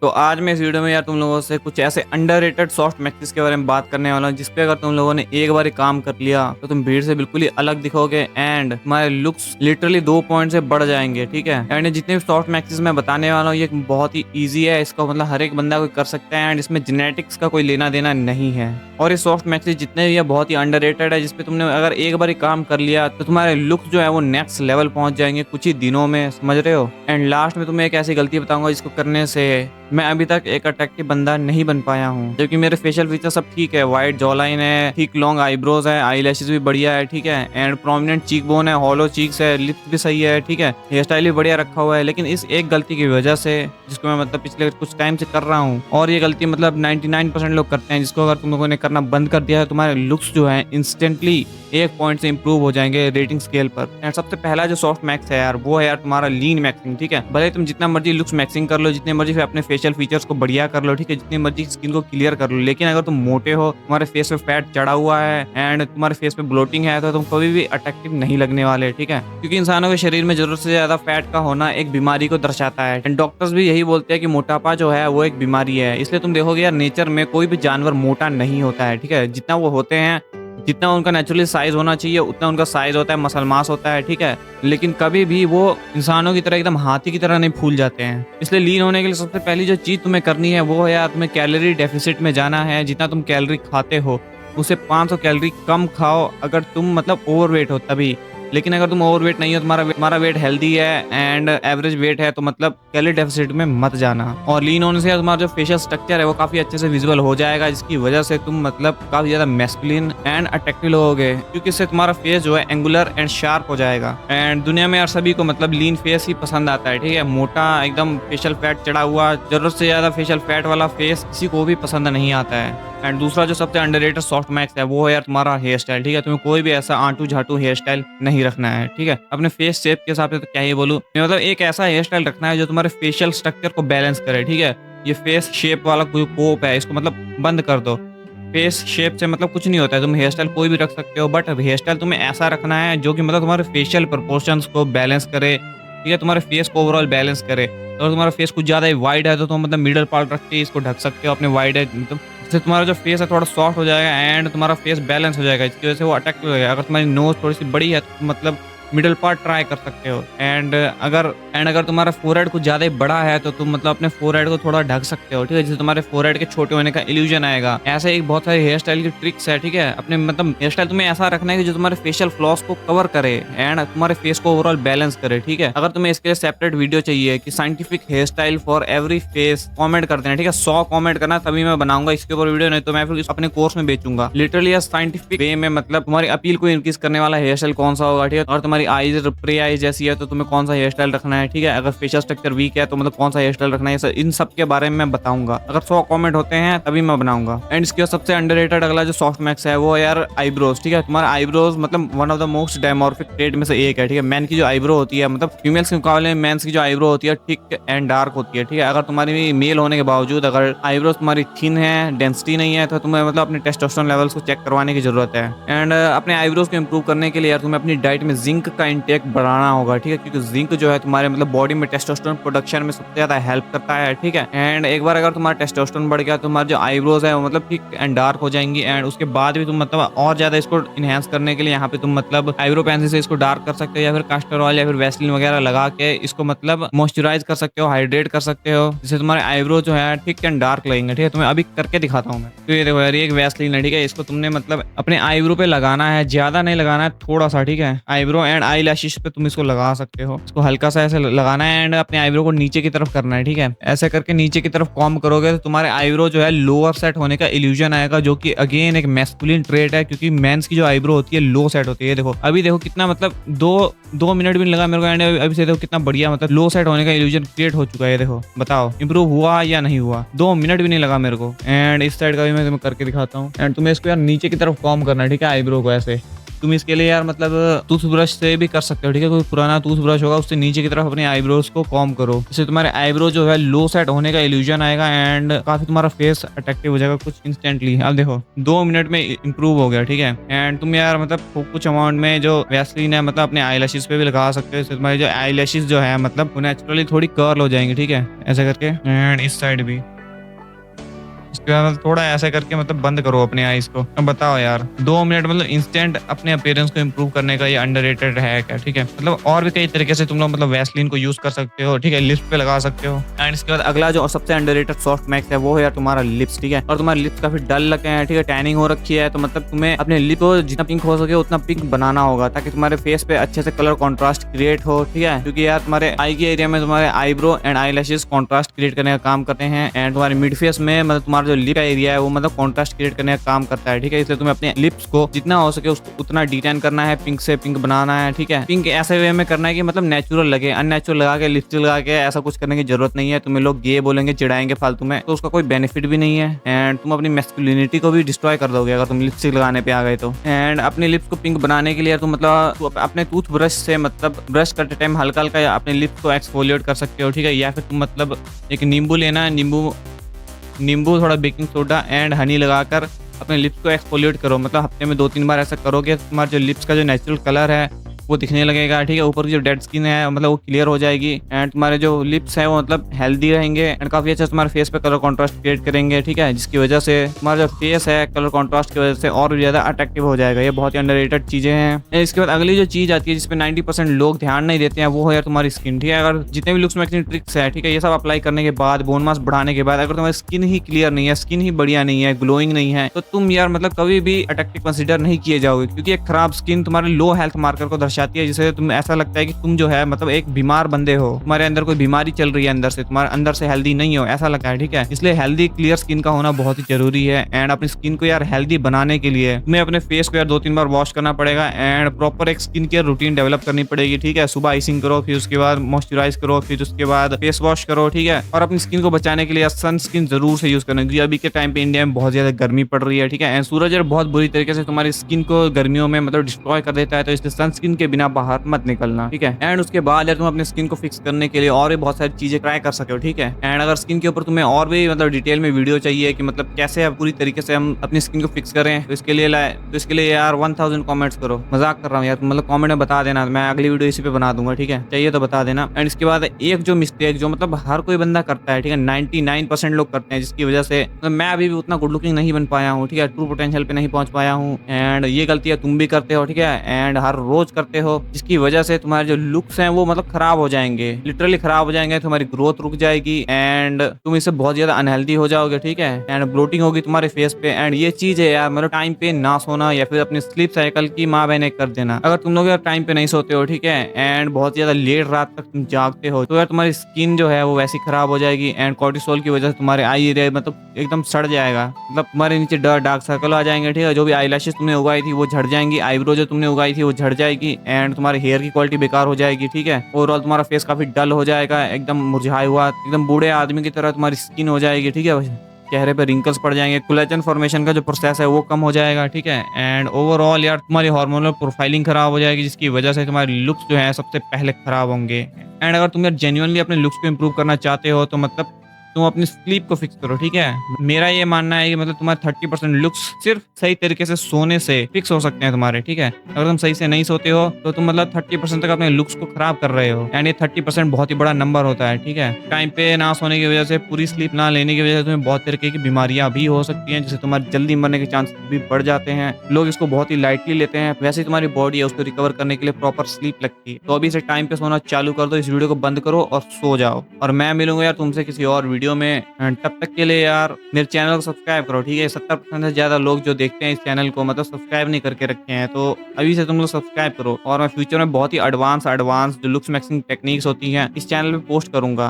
तो आज मैं इस वीडियो में यार तुम लोगों से कुछ ऐसे अंडररेटेड सॉफ्ट मैक्सिस के बारे में बात करने वाला हूँ जिसपे अगर तुम लोगों ने एक बार ही काम कर लिया तो तुम भीड़ से बिल्कुल ही अलग दिखोगे एंड तुम्हारे लुक्स लिटरली 2 पॉइंट से बढ़ जाएंगे। ठीक है, एंड जितने भी सॉफ्ट मैक्सिस मैं बताने वाला हूँ ये बहुत ही ईजी है, इसका मतलब हर एक बंदा कोई कर सकता है एंड इसमें जेनेटिक्स का कोई लेना देना नहीं है। और ये सॉफ्ट मैक्सिस जितने भी है बहुत ही अंडररेटेड है, जिसपे तुमने अगर एक बार ही काम कर लिया तो तुम्हारे लुक्स जो है वो नेक्स्ट लेवल पहुंच जाएंगे कुछ ही दिनों में, समझ रहे हो। एंड लास्ट में तुम्हें एक ऐसी गलती बताऊंगा जिसको करने से मैं अभी तक एक अट्रैक्टिव बंदा नहीं बन पाया हूँ, क्योंकि मेरे फेशियल फीचर सब ठीक है, वाइड जॉ लाइन है, ठीक लॉन्ग आईब्रोज है, आई लैशेस भी बढ़िया है, ठीक है, एंड प्रोमिनेंट चीक बोन है, हॉलो चीक्स है, लिप्स भी सही है, ठीक है, हेयर स्टाइल भी बढ़िया रखा हुआ है। लेकिन इस एक गलती की वजह से, जिसको मैं मतलब पिछले कुछ टाइम से कर रहा हूँ, और ये गलती मतलब 99% लोग करते हैं, जिसको अगर तुम लोगों ने करना बंद कर दिया है तुम्हारे लुक्स जो है इंस्टेंटली 1 पॉइंट से इंप्रूव हो जाएंगे रेटिंग स्केल पर। एंड सबसे पहला जो सॉफ्ट मैक्स है यार वो है यार तुम्हारा लीन मैक्सिंग। ठीक है, भले तुम जितना मर्जी लुक्स मैक्सिंग कर लो, जितने मर्जी अपने फेशियल फीचर्स को बढ़िया कर लो, ठीक है, जितनी मर्जी स्किन को क्लियर कर लो, लेकिन अगर तुम मोटे हो, तुम्हारे फेस पे फैट चढ़ा हुआ है एंड तुम्हारे फेस पे ब्लोटिंग है तो तुम कभी भी अट्रैक्टिव नहीं लगने वाले। ठीक है, क्योंकि इंसानों के शरीर में जरूरत से ज्यादा फैट का होना एक बीमारी को दर्शाता है एंड डॉक्टर्स भी यही बोलते हैं कि मोटापा जो है वो एक बीमारी है। इसलिए तुम देखोगे यार नेचर में कोई भी जानवर मोटा नहीं होता है। ठीक है, जितना वो होते हैं, जितना उनका नेचुरली साइज होना चाहिए उतना उनका साइज होता है, मसल मास होता है। ठीक है, लेकिन कभी भी वो इंसानों की तरह एकदम हाथी की तरह नहीं फूल जाते हैं। इसलिए लीन होने के लिए सबसे पहली जो चीज तुम्हें करनी है वो है यार तुम्हें कैलोरी डेफिसिट में जाना है। जितना तुम कैलोरी खाते हो उससे 500 कैलोरी कम खाओ, अगर तुम मतलब ओवरवेट हो तभी। लेकिन अगर तुम ओवरवेट नहीं हो, तुम्हारा वेट हेल्दी है एंड एवरेज वेट है, तो मतलब कैलोरी डेफिसिट में मत जाना। और लीन होने से तुम्हारा जो फेशियल स्ट्रक्चर है वो काफी अच्छे से विजुअल हो जाएगा, जिसकी वजह से तुम मतलब काफी ज्यादा मैस्कुलिन एंड अट्रैक्टिव लगोगे, क्योंकि इससे तुम्हारा फेस जो है एंगुलर एंड शार्प हो जाएगा। एंड दुनिया में यार सभी को मतलब लीन फेस ही पसंद आता है। ठीक है, मोटा एकदम फेशियल फैट चढ़ा हुआ, जरूरत से ज्यादा फेशियल फैट वाला फेस किसी को भी पसंद नहीं आता है। एंड दूसरा जो सबसे अंडररेटेड सॉफ्ट मैक्स है वो है यार तुम्हारा हेयर स्टाइल। ठीक है, तुम्हें कोई भी ऐसा आंटू झाटू हेयर स्टाइल नहीं रखना है। ठीक है, अपने फेस शेप के हिसाब से तो क्या ही बोलूं, मतलब एक ऐसा हेयर स्टाइल रखना है जो तुम्हारे फेशियल स्ट्रक्चर को बैलेंस करे। ठीक है, ये फेस शेप वाला कोई कोप है, इसको मतलब बंद कर दो। फेस शेप से मतलब कुछ नहीं होता है, तुम हेयर स्टाइल कोई भी रख सकते हो, बट हेयर स्टाइल तुम्हें ऐसा रखना है जो कि मतलब तुम्हारे फेशियल प्रोपोर्शंस को बैलेंस करे। ठीक है, तुम्हारे फेस को ओवरऑल बैलेंस करे। और तुम्हारा फेस कुछ ज्यादा ही वाइड है तो तुम मतलब मिडल पार्ट रख के इसको ढक सकते हो अपने वाइड है, मतलब इससे तुम्हारा जो फेस है थोड़ा सॉफ्ट हो जाएगा एंड तुम्हारा फेस बैलेंस हो जाएगा, इसकी वजह से वो अट्रैक्टिव हो जाएगा। अगर तुम्हारी नोज थोड़ी सी बड़ी है तो मतलब मिडिल पार्ट ट्राई कर सकते हो। एंड अगर तुम्हारा फोरहेड कुछ ज्यादा ही बड़ा है तो तुम मतलब अपने फोरहेड को थोड़ा ढक सकते हो। ठीक है, जिससे तुम्हारे फोरहेड के छोटे होने का इल्यूजन आएगा। ऐसे एक बहुत सारे हेयर स्टाइल की ट्रिक्स है। ठीक है, अपने मतलब हेयर स्टाइल तुम्हें ऐसा रखना है कि जो तुम्हारे फेशियल फ्लॉस को कवर करे एंड तुम्हारे फेस को ओवरऑल बैलेंस करे। ठीक है, अगर तुम्हें इसके लिए सेपरेट वीडियो चाहिए कि scientific hair style for every face, comment कर देना। ठीक है, 100 कॉमेंट करना तभी मैं बनाऊंगा इसके ऊपर वीडियो, नहीं तो मैं फिर अपने कोर्स में बेचूंगा। लिटरली साइंटिफिक वे में मतलब तुम्हारी अपील को इंक्रीज करने वाला हेयर स्टाइल कौन सा होगा। ठीक है, और तुम्हारी आईज प्रे आईज जैसी है तो तुम्हें कौन सा हेयर स्टाइल रखना है। ठीक है, अगर फेशियल स्ट्रक्चर वीक है तो मतलब कौन सा हेयर स्टाइल रखना है, इन सब के बारे में मैं बताऊंगा। अगर 100 कमेंट होते हैं तभी मैं बनाऊंगा। एंड इसके सबसे अंडररेटेड अगला जो सॉफ्ट मैक्स है वो यार आईब्रोज। ठीक है, तुम्हारा आईब्रोज मतलब one of the most dimorphic trait में से एक है। ठीक है, मैन की जो आईब्रो होती है, मतलब फीमेल्स के मुकाबले मेंस की जो आईब्रो होती है थिक एंड डार्क होती है। ठीक है, अगर तुम्हारी मेल होने के बावजूद अगर आईब्रोज तुम्हारी थिन है, डेंसिटी नहीं है, तो तुम्हें मतलब अपने टेस्टोस्टेरोन लेवल्स को चेक करवाने की जरूरत है। एंड अपने आईब्रोज को इंप्रूव करने के लिए यार तुम्हें अपनी डाइट में जिंक का इंटेक बढ़ाना होगा। ठीक है, क्योंकि जिंक जो है तुम्हारे मतलब बॉडी में टेस्टोस्टेरोन प्रोडक्शन में सबसे ज्यादा हेल्प करता है। ठीक है, एंड एक बार अगर तुम्हारा टेस्टोस्टेरोन बढ़ गया तो तुम्हारे जो आईब्रोज है वो मतलब थिक एंड डार्क हो जाएंगी। एंड उसके बाद भी तुम मतलब और ज्यादा इसको इनहेंस करने के लिए यहाँ पे तुम मतलब आईब्रो पेंसिल से इसको डार्क कर सकते हो, या फिर कास्टर ऑयल या फिर वैसलीन वगैरह लगा के इसको मतलब मॉइस्चराइज कर सकते हो, हाइड्रेट कर सकते हो, जिससे तुम्हारे आईब्रो जो है थिक एंड डार्क लगेंगे। ठीक है, तुम्हें अभी करके दिखाता हूँ मैं। तो ये देखो यार, एक वैसलीन है। ठीक है, इसको तुमने मतलब अपने आईब्रो पे लगाना है, ज्यादा नहीं लगाना है, थोड़ा सा। ठीक है, आईब्रो एंड आई लैशेस पे तुम इसको लगा सकते हो, इसको हल्का सा ऐसे लगाना है एंड अपने आईब्रो को नीचे की तरफ करना है। ठीक है, ऐसे करके नीचे की तरफ कॉम्ब करोगे तो तुम्हारे आईब्रो जो है लोअर सेट होने का इल्यूजन आएगा, जो कि अगेन एक मैस्कुलिन ट्रेट है, क्योंकि मेंस की जो आईब्रो होती है लो सेट होती है। देखो अभी देखो कितना मतलब दो मिनट भी नहीं लगा मेरे को एंड अभी से देखो कितना बढ़िया मतलब लो सेट होने का इल्यूजन क्रिएट हो चुका है। देखो बताओ इंप्रूव हुआ या नहीं हुआ, 2 मिनट भी नहीं लगा मेरे को। एंड इस साइड का भी मैं तुम्हें करके दिखाता हूँ। एंड तुम्हें इसको यार नीचे की तरफ कॉम्ब करना है। ठीक है, आईब्रो को ऐसे तुम इसके लिए यार मतलब टूथब्रश से भी कर सकते हो, ठीक है। कोई पुराना टूथब्रश होगा उससे नीचे की तरफ अपने आईब्रोज को कॉम्ब करो, इससे तुम्हारे आईब्रो जो है लो सेट होने का इल्यूजन आएगा एंड काफी तुम्हारा फेस अट्रैक्टिव हो जाएगा कुछ इंस्टेंटली। अब देखो 2 मिनट में इंप्रूव हो गया, ठीक है। एंड तुम यार मतलब कुछ अमाउंट में जो वैसलीन है मतलब अपने आई लैशेस पे भी लगा सकते हो, इससे तुम्हारी जो आई लैशेस जो है मतलब वो नेचुरली थोड़ी कर्ल हो जाएंगी, ठीक है, ऐसे करके। एंड इस साइड भी इसके बाद मतलब थोड़ा ऐसा करके मतलब बंद करो अपने आईज को। अब बताओ यार 2 मिनट मतलब इंस्टेंट अपने अपीयरेंस को इम्प्रूव करने का ये अंडररेटेड है क्या, ठीक है। मतलब और भी कई तरीके से तुम लोग मतलब वैसलीन को यूज कर सकते हो, ठीक है, लिप्स पे लगा सकते हो। एंड इसके बाद अगला जो सबसे अंडररेटेड सॉफ्ट मैक्स है वो है यार तुम्हारा लिप्स, ठीक है। और तुम्हारे लिप्स काफी डल लगे हैं, ठीक है, टैनिंग हो रखी है, तो मतलब तुम्हें अपने लिप को जितना पिंक हो सके उतना पिंक बनाना होगा ताकि तुम्हारे फेस पे अच्छे से कलर कॉन्ट्रास्ट क्रिएट हो, ठीक है। क्योंकि यार तुम्हारे आई के एरिया में तुम्हारे eyebrow and eye lashes contrast create करने का काम करते हैं एंड तुम्हारे मिड फेस में मतलब तुम्हारा जो लिप का एरिया है वो मतलब कॉन्ट्रास्ट क्रिएट करने का काम करता है, ठीक है। इसलिए तुम्हें अपने लिप्स को जितना हो सके उसको उतना डिटेन करना है, पिंक से पिंक बनाना है, ठीक है। पिंक ऐसे वे में करना है कि मतलब नेचुरल लगे, अननेचुरल लगा के लिपस्टिक लगा के ऐसा कुछ करने की जरूरत नहीं है। तुम्हें लोग गे बोलेंगे, चिढ़ाएंगे फालतू में, तो उसका कोई बेनिफिट भी नहीं है एंड तुम अपनी मैस्कुलिनिटी को भी डिस्ट्रॉय कर दोगे अगर तुम लिपस्टिक लगाने पे आ गए तो। एंड अपने लिप्स को पिंक बनाने के लिए तुम मतलब अपने टूथब्रश से मतलब ब्रश करते टाइम हल्का हल्का अपने लिप्स को एक्सफोलिएट कर सकते हो, ठीक है। या फिर तुम मतलब एक नींबू लेना है, नींबू थोड़ा बेकिंग सोडा एंड हनी लगाकर अपने लिप्स को एक्सफोलिएट करो। मतलब हफ्ते में 2-3 बार ऐसा करोगे तुम्हारा जो लिप्स का जो नेचुरल कलर है वो दिखने लगेगा, ठीक है। ऊपर की जो डेड स्किन है मतलब वो क्लियर हो जाएगी एंड तुम्हारे जो लिप्स है वो मतलब हेल्दी रहेंगे एंड काफी अच्छा तुम्हारे फेस पे कलर कॉन्ट्रास्ट क्रिएट करेंगे, ठीक है। जिसकी वजह से तुम्हारा जो फेस है कलर कॉन्ट्रास्ट की वजह से और भी ज्यादा अट्रैक्टिव हो जाएगा। ये बहुत ही अंडररेटेड चीजें हैं। इसके बाद अगली जो चीज आती है जिसपे 90% लोग ध्यान नहीं देते हैं वो है तुम्हारी स्किन, ठीक है। अगर जितने भी लुक्स मैक्सिंग ट्रिक्स है, ठीक है, ये सब अप्लाई करने के बाद बोन मास बढ़ाने के बाद अगर तुम्हारी स्किन ही क्लियर नहीं है, स्किन ही बढ़िया नहीं है, ग्लोइंग नहीं है, तो तुम यार मतलब कभी भी अट्रैक्टिव कंसिडर नहीं किए जाओगे। क्योंकि एक खराब स्किन तुम्हारे लो हेल्थ मार्कर को दर्शाती है, जिससे तुम ऐसा लगता है कि तुम जो है मतलब एक बीमार बंदे हो, तुम्हारे अंदर कोई बीमारी चल रही है अंदर से, तुम्हारे अंदर से हेल्दी नहीं हो, ऐसा लगता है, ठीक है। इसलिए हेल्दी क्लियर स्किन का होना बहुत ही जरूरी है एंड अपनी स्किन को यार हेल्दी बनाने के लिए तुम्हें अपने फेस को यार 2-3 बार वॉश करना पड़ेगा एंड प्रॉपर एक स्किन केयर रूटीन डेवलप करनी पड़ेगी, ठीक है। सुबह आइसिंग करो, फिर उसके बाद मॉइस्चराइज करो, फिर उसके बाद फेस वॉश करो, ठीक है। और अपनी स्किन को बचाने के लिए सन स्किन जरूर से यूज करना, क्योंकि अभी के टाइम पे इंडिया में बहुत ज्यादा गर्मी पड़ रही है, ठीक है। एंड सूरज यार बहुत बुरी तरीके से तुम्हारी स्किन को गर्मियों में मतलब डिस्ट्रॉय कर देता है, तो इसलिए सन स्किन के बिना बाहर मत निकलना, ठीक है। एंड उसके बाद यार तुम अपने स्किन को फिक्स करने के लिए और भी बहुत सारी चीजें ट्राई कर सकते हो, ठीक है। एंड अगर स्किन के ऊपर तुम्हें और भी मतलब डिटेल में वीडियो चाहिए कि मतलब कैसे पूरी तरीके से हम अपनी स्किन को फिक्स करें, तो इसके लिए यार 1000 कमेंट्स करो। मजाक कर रहा हूँ यार, मतलब कमेंट में बता देना, मैं अगली वीडियो इसी पे बना दूंगा, ठीक है। चाहिए तो बता देना। एंड इसके बाद एक जो मिस्टेक जो मतलब हर कोई बंदा करता है, ठीक है, 99% लोग करते हैं, जिसकी वजह से मतलब मैं अभी भी उतना गुड लुकिंग नहीं बन पाया हूँ, ठीक है, ट्रू पोटेंशियल पे नहीं पहुंच पाया हूँ। एंड ये गलतियां तुम भी करते हो, ठीक है, एंड हर रोज करते हो, जिसकी वजह से तुम्हारे जो लुक्स हैं वो मतलब खराब हो जाएंगे, लिटरली खराब हो जाएंगे, तुम्हारी ग्रोथ रुक जाएगी एंड तुम इससे बहुत ज्यादा अनहेल्दी हो जाओगे, ठीक है। एंड ब्लोटिंग होगी तुम्हारे फेस पे एंड ये चीज है यार मतलब टाइम पे ना सोना या फिर अपनी स्लीप साइकिल की माँ बहने कर देना। अगर तुम लोग यार टाइम पे नहीं सोते हो, ठीक है, एंड बहुत ज्यादा लेट रात तक तुम जागते हो, तो यार तुम्हारी स्किन जो है वो वैसी खराब हो जाएगी एंड कॉर्टिसोल की वजह से तुम्हारे आई एरिया मतलब एकदम सड़ जाएगा, मतलब तुम्हारे नीचे डार्क सर्कल आ जाएंगे, ठीक है। जो भी आई लैशेस तुमने उगाई थी वो झड़ जाएंगी, आईब्रो जो तुमने उगाई थी वो झड़ जाएगी एंड तुम्हारे हेयर की क्वालिटी बेकार हो जाएगी, ठीक है। ओवरऑल तुम्हारा फेस काफी डल हो जाएगा, एकदम मुरझाया हुआ, एकदम बूढ़े आदमी की तरह तुम्हारी स्किन हो जाएगी, ठीक है। चेहरे पे रिंकल्स पड़ जाएंगे, कोलेजन फॉर्मेशन का जो प्रोसेस है वो कम हो जाएगा, ठीक है। एंड ओवरऑल यार तुम्हारी हार्मोनल प्रोफाइलिंग खराब हो जाएगी, जिसकी वजह से तुम्हारे लुक्स जो है सबसे पहले खराब होंगे। एंड अगर तुम यार जेन्युइनली अपने लुक्स को इम्प्रूव करना चाहते हो तो मतलब तुम अपनी स्लीप को फिक्स करो, ठीक है। मेरा ये मानना है कि मतलब तुम्हारे 30% लुक्स सिर्फ सही तरीके से सोने से फिक्स हो सकते हैं तुम्हारे, ठीक है। अगर तुम सही से नहीं सोते हो तो तुम मतलब 30% तक अपने लुक्स को खराब कर रहे हो एंड ये 30% बहुत ही बड़ा नंबर होता है, ठीक है। टाइम पे ना सोने की वजह से, पूरी स्लीप ना लेने की वजह से तुम्हें बहुत तरीके की बीमारियां भी हो सकती हैं, जिससे तुम्हारे जल्दी मरने के चांस भी बढ़ जाते हैं। लोग इसको बहुत ही लाइटली लेते हैं, वैसे ही तुम्हारी बॉडी है उसको रिकवर करने के लिए प्रॉपर स्लीप लगती है। तो अभी से टाइम पे सोना चालू कर दो, इस वीडियो को बंद करो और सो जाओ। और मैं मिलूंगा यार तुमसे किसी और वीडियो में, तब तक के लिए यार मेरे चैनल को सब्सक्राइब करो, ठीक है। 70% से ज्यादा लोग जो देखते हैं इस चैनल को मतलब सब्सक्राइब नहीं करके रखे हैं, तो अभी से तुम लोग सब्सक्राइब करो। और मैं फ्यूचर में बहुत ही एडवांस जो लुक्स मैक्सिंग टेक्निक्स होती हैं इस चैनल पे पोस्ट करूंगा।